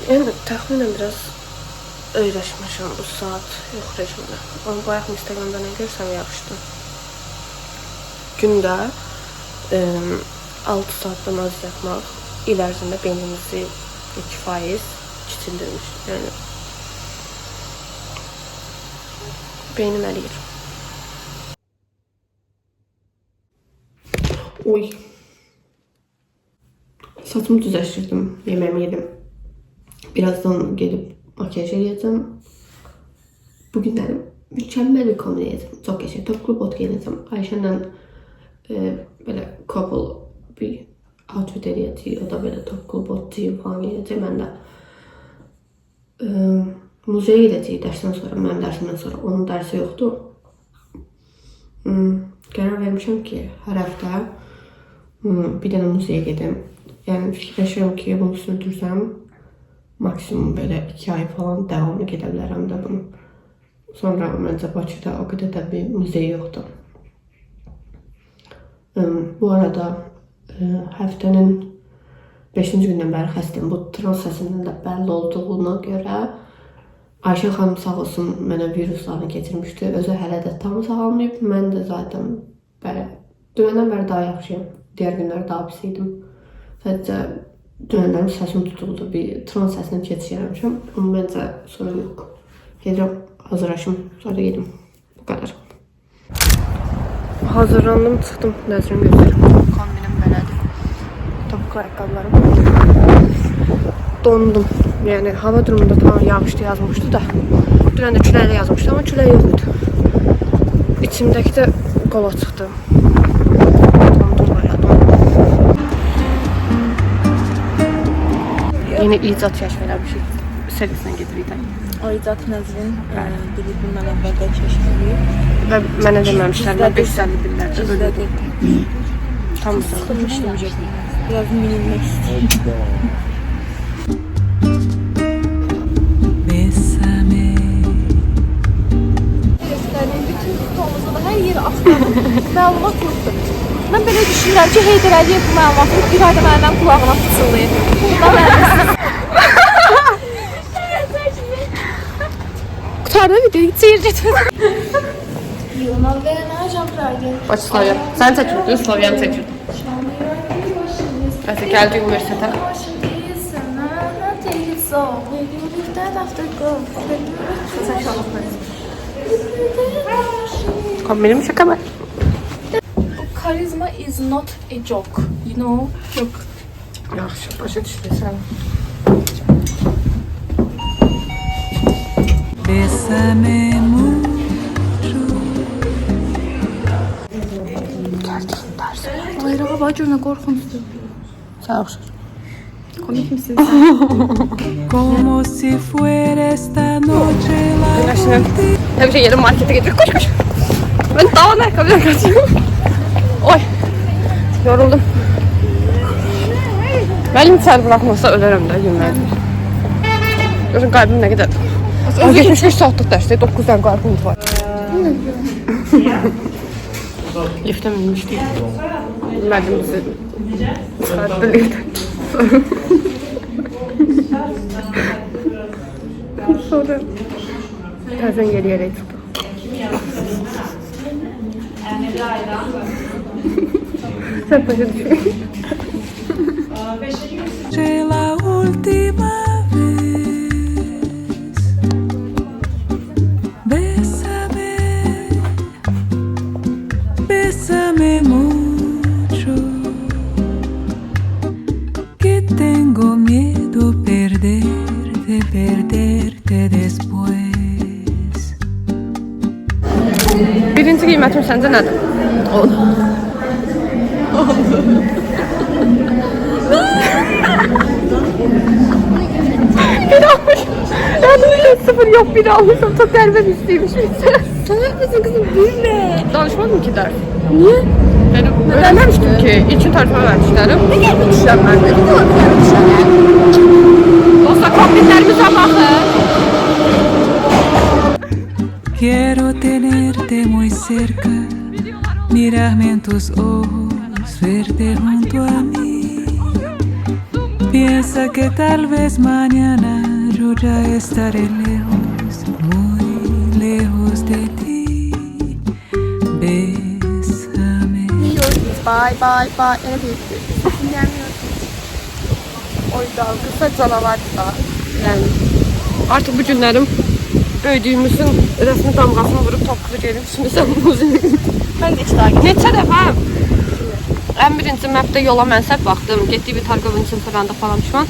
Yani təxminən biraz öyrəşmişəm bu saat yox rejimdə. Onu bayaq Instagramda nə görsəm yaxşıdır. Gündə 6 saat namaz yatmaq il ərzində beynimizi 2% kiçildirmiş. Yəni beynim əliyir. Oy. Saçımı düzləşdirdim, yeməğimi yedim. Birazdan gelip makyaj edeceğim. Bugünlerim mükemmel bir kombin edeceğim. Çok geçer. Topuklu bot giyeceğim. Ayşe'den böyle couple bir outfit edeceğim. O da böyle topuklu bot falan giyeceğim. Ben de müzeye gideceğim dersten sonra. Benim dersimden sonra. Onun dersi yoktu. Karar vermişim ki her hafta bir tane müzeye gideyim. Yani fikirleşiyorum ki bunu sürdürsem maksimum böyle 2 ay falan devamlı gidebilirim de bunu. Sonra bence Bakı'da o kadar da bir müze yoktu. Bu arada haftanın 5. gündən bəri xəstəyim. Bu trans səsindən də belli olduğuna görə Ayşe xanım sağ olsun mənə viruslarını getirmişdi. Özü hələ də tam sağalmayıb. Mən də zaten dünəndən bəri daha yaxşıyım. Diğer günlər daha pis idim. Sadəcə dönenlerim səsim tutuldu. Bir trans səsindən keçiş eləmişəm. Amma məncə sorun yox. Gedirəm, hazırlaşım, sonra gedim. Bu kadar. Hazırlandım, çıxdım. Nəzrim göstərim. Kombinim belədir. Topuklu ayaqqabılarım. Dondum. Yəni hava durumunda tamam yağışlı yazmışdı da. Dünən də küləkli yazmışdı, amma külək yox idi. İçimdəki də qova çıxdı. Yeni icat kəşflər bir şey serisindən gedirik. O icat Nəzrin bir bundan əvvəldə kəşfləyib. Və mənə deməmişlər, mən 550 billərdə ölürdüm. Tam sıxılmışdım. Biraz minilmək istəyirəm. Göstərim, bütün tutumuzda da hər yeri axtarım. Məlumat yoxdur. Mən belə düşünürəm ki, Heydər Əliyev bu məlumatı bir ayda məndən qulağına fısıldayır. Bundan əlbəttəsiz. Kurtardı videoyu, seyirci. Yılmaz ve Nacan Prag'ın. Baş Slavyan. Sen seçirdin, Slavyan seçirdin. Neyse geldi üniversitede. Kombinim şaka mı? Charisma is not a joke, you know? Yok. Yaxşı, başa düşdün sən. Bésame mucho. Gəldiyin dərsə. Ayrağa bax görünə qorxunuzdur. Sən oxşar. Komik misin? Como si fuera esta noche la Arkadaşlar, tabii şey yarın markete gidiyor. Koş koş. Ben tavan ayakkabıya kaçıyorum. Oy. Yoruldum. Benim içeri bırakmasa ölerim de günlerdir. Gözün kalbim ne kadar. 75 saatlik derste 9 tane kalbimiz var. Lifte binmiştik. Bilmedim bizi. Çıkarttı lifte. Sonra tersen geri yere çıktı. Sen başa düşün. la última vez. Bésame, bésame mucho. Que tengo miedo perderte después. Birinci qiymətim səncə nədir? 10. Bir almış. Yani 0 yok, bir almışım. Çok terbiyesizmiş bizden. Salak mısın kızım? Gülme. Danışmadım ki ders. Niye? Benim öğrenmemiştim ki. İlkin tartışma vermişlerim. Ne gelmişler ben de? Bir de bakmışlar. Dostlar kombinlerimize bakın. Quiero tenerte muy cerca, mirarme en tus ojos, verte junto a mí. Piensa que tal vez mañana yo ya estaré lejos, muy lejos de ti. Bésame. Bye bye bye. Elə deyildi. Dinləmiyorsunuz. O yüzden kısa canavar da. Yani artık bu günlerim büyüdüğümüzün resmi damgasını vurup toplu gelip şimdi sen müziği. Ben de hiç daha Neçə dəfə ən birinci mapda yola mənsəb baxdım. Getdik bir Targovun için falan pişman.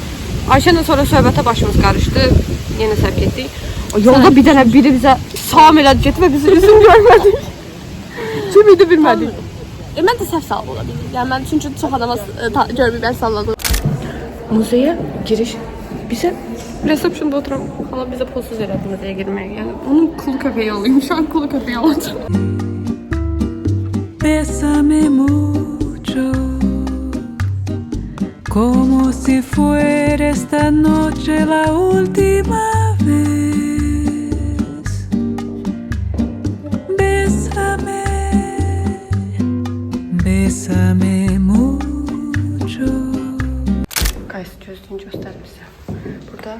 Ayşə'nin sonra söhbətə başımız qarışdı. Yenə səb getdik. O yolda bir dənə biri bizə salam elədi getdi və biz üzüm görmədik. Kim idi bilmədik. Mən də səhv salıb ola bilir. Yəni mən çünki çox adama görməyib mən salladım. Müzeye giriş bize resepsiyonda oturan hala bize pozsuz elədi müzeye girmeye. Yani onun kulu köpeği olayım. Şu an kulu köpeği olacağım. Bésame mucho, como si fuera esta noche la última vez. Bésame, bésame mucho. Guys gözlüğünü göster bize. Burada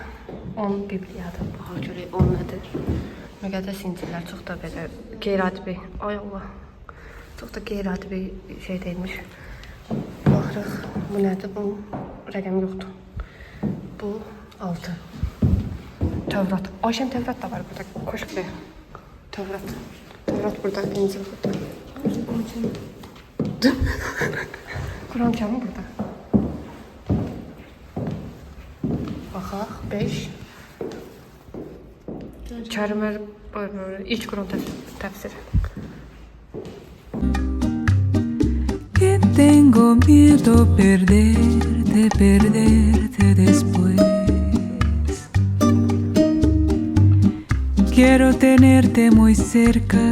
10 Bibliyadır. Baxaq görək 10 nədir. Müqəddəs İncillər çox da belə qeyri-adi bir. Ay Allah. Çox da qeyri-adi bir şey deyilmiş. Baxırıq. Bu nədir? Bu rəqəm yoxdur. Bu 6. Tövrat. Ayşəm Tövrat da var burada. Xoş gəldin. Tövrat. Tövrat burada. İncil burada. Kur'an-Kərim burada. Baxaq. 5. Kərimlər var. İlk Kur'an təfsiri. Que tengo miedo perderte después. Quiero tenerte muy cerca,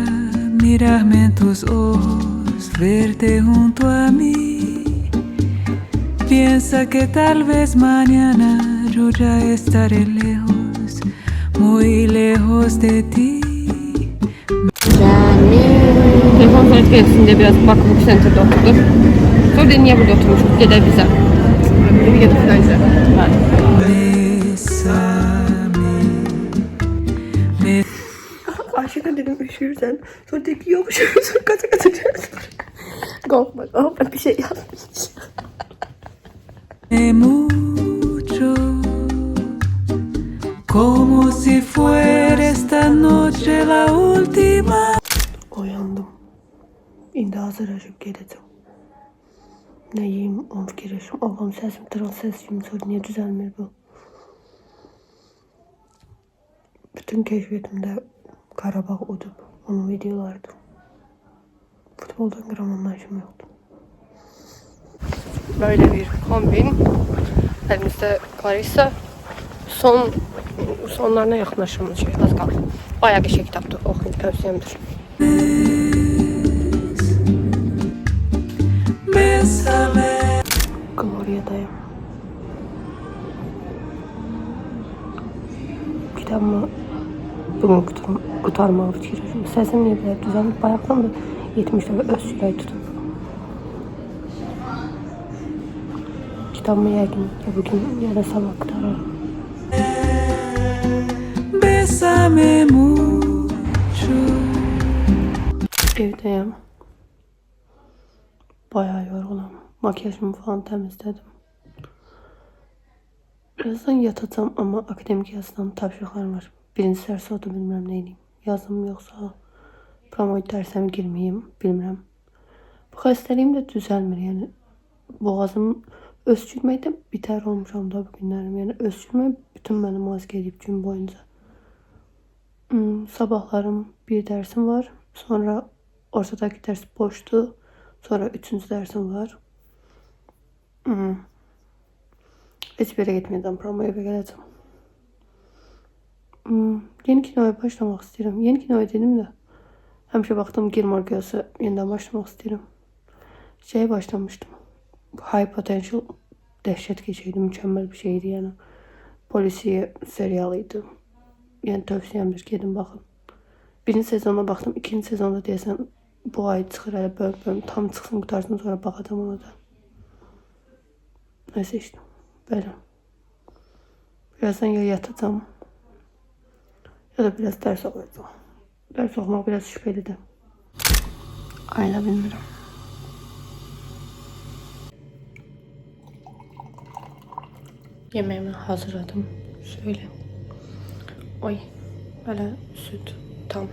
mirarme en tus ojos, verte junto a mí. Piensa que tal vez mañana yo ya estaré lejos, muy lejos de ti. Telefon saat gelsin biraz bakmak center'da oturduk. Sonra niye burada oturmuşuz? Gedək bizə. Bir gedib bence. Bésame. Ayşe'den dedim üşüyorsan. Sonra dedi ki yok üşüyorsun. Kaçacağız. Korkma korkma bir şey yapmayacağım. Mucho, como si fuera esta noche la última. Uyandım. İndi hazırlaşıp geleceğim. Ne yiyeyim onu fikirleşim. Allah'ım sesim trans sesim sonra niye düzelmir bu? Bütün keşfetimde Karabağ odup onun videolardı. Futboldan gram anlayışım yoktu. Böyle bir kombin. Elimizde Clarissa. Sonlarına yakınlaştığımız şey az kaldı. Bayağı bir şey kitaptı. Okuyun tavsiyemdir. Bésame. Gloria'dayım. Kitabımı bugün kurtarmağı fikirleşim. Sesim niye böyle düzenli bayaktan da 70 lira öz sürəyi tutub. Kitabımı yəqin ya bugün ya da sabah kurtararım. Bésame mucho. Evdeyim. Bayağı yorgunum. Makyajımı falan temizledim. Birazdan yatacağım ama akademik yazıdan tapşırıqlarım var. Birinci dərsi o da bilmirəm neyliyim. Yazım yoksa promoid dərsəmə girməyim, bilmirəm. Bu xəstəliyim də düzəlmir, yəni boğazım öskürməkdə bitər olmuşam da bu günlərim. Yəni öskürmək bütün məni mazq edib gün boyunca. Sabahlarım bir dərsim var, sonra ortadakı dərs boşdu, sonra üçüncü dərsim var. Heç bir yere gitmeden promoya gələcəm. Yeni kinoya başlamaq istəyirəm. Yeni kinoya dedim də, həmişə baxdım Gilmore Girls'ə yeniden başlamaq istəyirəm. Şeye başlamışdım. High Potential dəhşət keçiydi, mükəmməl bir şeydi yəni. Polisiye serialıydı. Yəni tövsiyəmdir, gedin baxın. Birinci sezonuna baxdım, ikinci sezonda deyəsən bu ay çıxır hələ bölüm tam çıxsın qutarsın sonra baxacağım ona da. Neyse işte. Böyle. Birazdan ya yatacağım ya da biraz ders okuyacağım. Ders okumak biraz şüphelidir. Ayla bilmiyorum. Yemeğimi hazırladım. Şöyle. Oy. Böyle süt tam.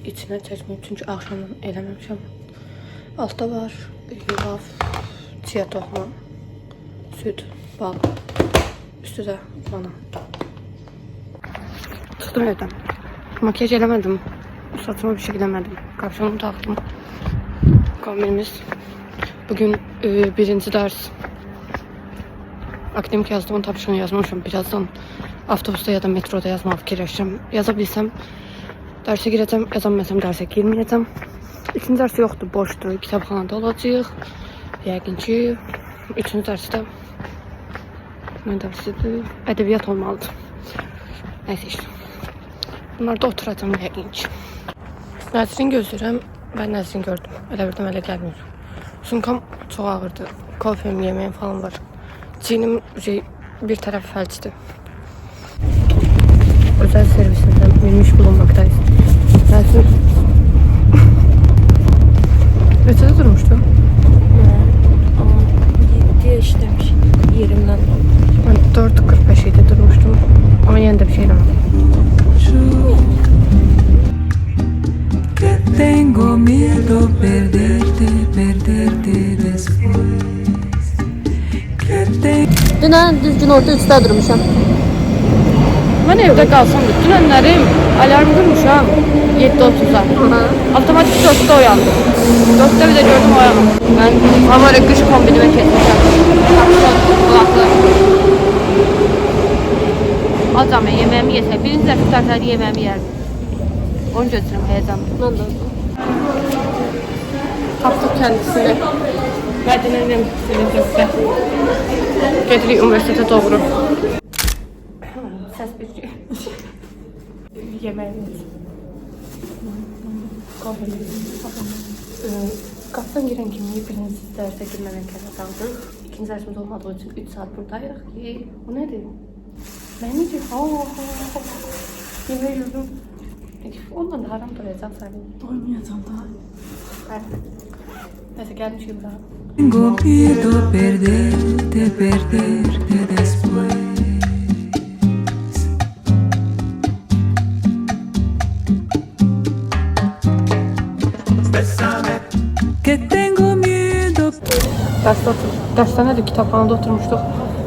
İçine çəkməyib çünkü akşamdan eləməmişəm. Altta var yulaf, çiğ toxum, süt, bal. Üstü de bana. Çıxdım evdən. Makyaj eləmədim. Saçıma bir şey eləmədim. Kapşonumu taktım. Kombinimiz. Bugün birinci ders. Akademik yazdığımın tapşırığını yazmamışım. Birazdan avtobusda ya da metroda yazmağı fikirləşirəm. Yazabilsəm derse gireceğim. Yazamazsam derse girmeyeceğim. İkinci ders yoktu. Boştu. Kitabxanada olacağıq. Yəqin ki üçüncü dərsdə ne dersidir? Ədəbiyyat olmalıdır. Neyse işte. Bunlarda oturacağım yəqin ki. Nəzrin gözləyirəm. Ben Nəzrin gördüm. Elə birdən elə gəlmir. Sumkam çox ağırdı. Kofem, yemeğim falan var. Cinim bir taraf felçti. Özel servisinden binmiş bulunmaktayız. Nəzrin neçədə durmuşdu? Ama 7'ye işlemiş. Yerimden oldu. Ben 4.45 idi durmuştum. Ama yine de bir şey demedim. Que tengo miedo perderte después. Que Dünən düzgün orta 3'də durmuşam. Ben evde kalsam bütün önlerim alarm kurmuşam 7.30'da. Otomatik 4'te uyandım. 4'te bir de gördüm uyandım. Ben favori kış kombinime kesmişim. Kapşon, kulaklı. Alacağım ben yemeğimi yesem. Birinci de tutarsan yemeğimi yerim. Onu götürürüm heyecanla. Ben de. Kaptım kendisini. Bedenim silindirse. Götürüyor üniversitede doğru. Ses bir şey. Yemeğimiz. Kahvemiz. Kaptan giren kimliği birinci derse girmeden kere kaldık. İkinci dersimiz olmadığı için 3 saat buradaydık. O neydi? Ben ne diyor? Yemeği yürüdüm. Ondan da haram doyacak sanırım. Doymayacağım daha. Ben. Neyse gelmişim daha. tengo miedo perderte después. Que tengo miedo. Dersten de kitapxanada oturmuştuk.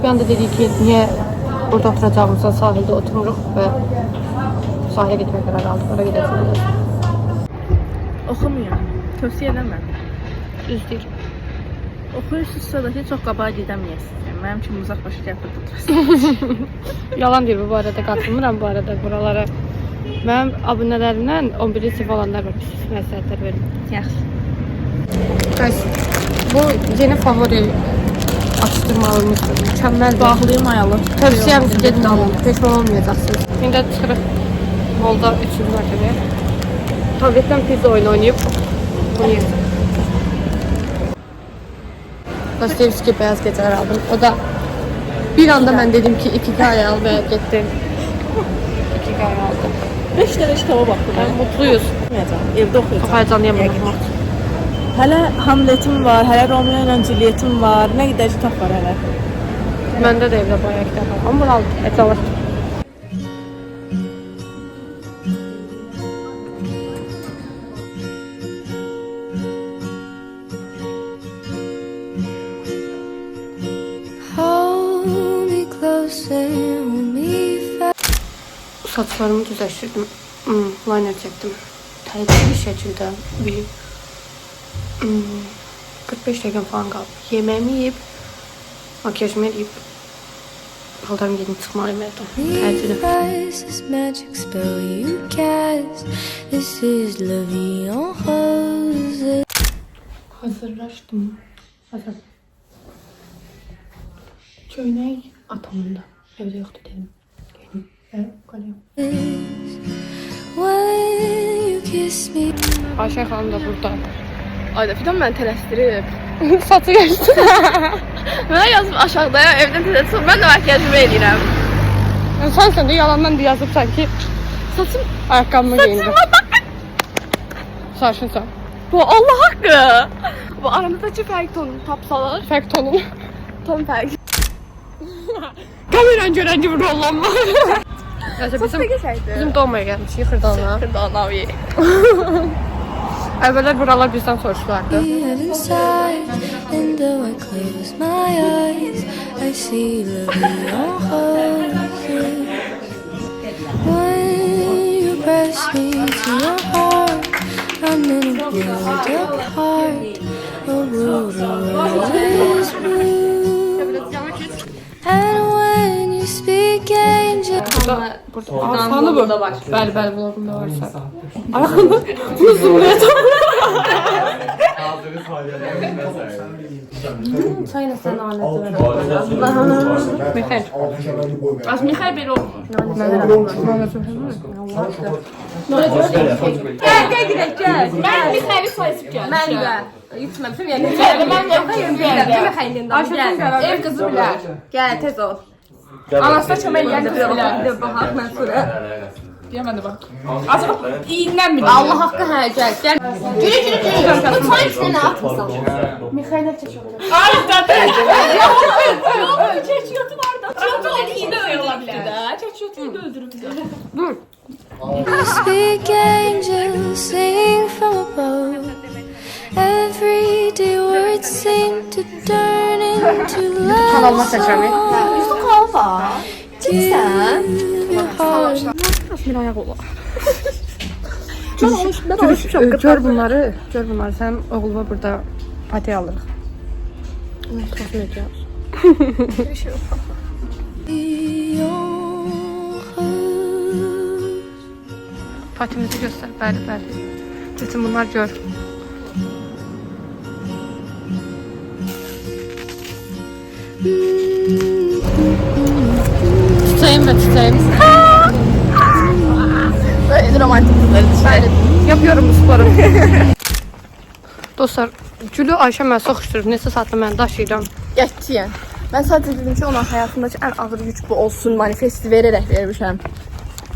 Bir anda dedi ki niye burada oturacağımızda sahilde oturmuruq ve sahile gitmeye karar aldık. Oraya gideceğiz. Oxumuyorum. Tövsiyə eləməm. Düz değil. Oxuyursunuzsa da heç çox qabağa gedəməyəsiniz. Yəni, mənim kimi uzaqbaşı gəlib oturursunuz. Yalan deyir bu arada, katılmıram bu arada buralara. Mənim abunələrimdən 11-ci sinif olanlar var. Pis məsləhətlər verim. Yaxşı. Guys, bu yeni favori atıştırmalımız. Mükemmel. Bağlıyım mayalı. Tövsiyem gedin alın. Peşman olmayacaksınız. Şimdi çıxırıq molda 3-cü mərtəbəyə. Tabletten pizza oyunu oynayıp bunu yedim. Dostoyevski Beyaz Geceler aldım. O da bir anda ben dedim ki 2K almaya gittim. 2K aldım. 5 dənə kitaba baxdım. Yani mutluyuz. Oxumayacağam. Evdə oxuyacağam. Çok heyecanlıyım okumak. Hələ Hamletim var, hələ Romeo ilə Julietim var. Nə qədər kitab var hələ. Bende de evde bayağı kitap var. Ama bunu aldım. Et alır. Hold me close and we'll meet fast. Saçlarımı düzleştirdim. Liner çektim. Tehlikeli bir şekilde bir 45 dakika falan kaldı. Yemeğimi yiyip makyajımı yiyip haldarımı giydim çıkmalıyım evden. Tehlikeli. Fast, this magic spell you cast. This is La Vie en Rose. Hazırlaştım. Hazır. Çöynək atamında. Evde yoktu dedim. Geldim. Kalıyorum. When you kiss me. Ayşe Hanım da burada. Ayda fidan mən tələsdirib. Saçı geçti. Mən yazıb aşağıda evdən tezə çıxıb mən də makyajımı eləyirəm. Sən də yalandan yazıbsan ki, Saçım ayaqqabımı geyindim. Saçın. bu Allah haqqı. Bu aramızdakı fərq tonunu tapsalar. Fərq tonun. Ton fərq. Kameran görən kimi rollanma. Nəysə Geçəydi. bizim doğmaya gəlmişik Xırdana. Xırdanavi. Əvvəllər buralar bizdən soruşdulardı. And inside, and though I close my eyes, I see love on hold. When you press me to your heart, I'm in a world apart, a world is blue. And when you speak, angel. Fanı bu. Bəli, bunun da varsa. Çayla sən aləti ver. Az Mixail belə oldu. Mən Mixail'i sayısıb gəldim. Mən də. Yutmamışam yəni. Mən də ev qızı bilər. Gəl tez ol. Anasına kömək eləyəndə bilər. Baxaq mən sonra. Deyəməndə bax. Acaba iyindən bilir. Allah haqqı hə gəl. Gəl. Gülü. Bu çay içinə nə atmısan? Ay zaten. Çeçiyotu var da. Çatı iyi də öyle ola bilər də. Çatı da öldürüb bizi. You speak, angels sing from above. Everyday words seem to turn into love. Kanalma seçəmi. Üstü qalfa. Çəksən. Bir ayaq ola. Gör bunları. Sən oğluma burada pati alırıq. Kosmetik. Patimizi göstər. Bəli. Bütün bunlar gör. Çiçeğim. Böyle romantik kızları dışarı. Yapıyorum bu sporu. Dostlar, Gülü Ayşə mənə soxuşdurub. Neçə saatda mən daşıyıram. Geççiyim. Ben sadece dedim ki onun hayatındaki en ağır güç bu olsun manifesti vererek vermişim.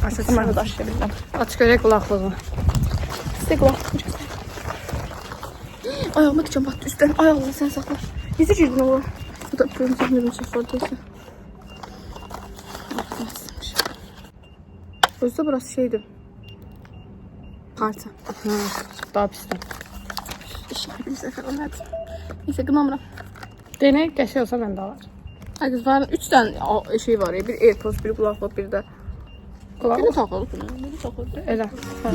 Açıqsın Ben de daşıyabildim. Aç görək qulaqlığını. Size kulaklık göster. Ayağıma dikeceğim battı üstten. Ay Allah sen sakla. Bizi girdin oğlum. Bu da benim sahnemin şofördeyse. Özde burası şeydi. Parti. Daha pisdir. İşte falan hadi. Neyse gımamıram. Deney qəşəng olsa mən də alar. Herkes var. 3 tane şey var ya. Bir AirPods, bir kulaklık, bir de. Qulaq Bir de takılı. Bir de takılı. elə. Hə.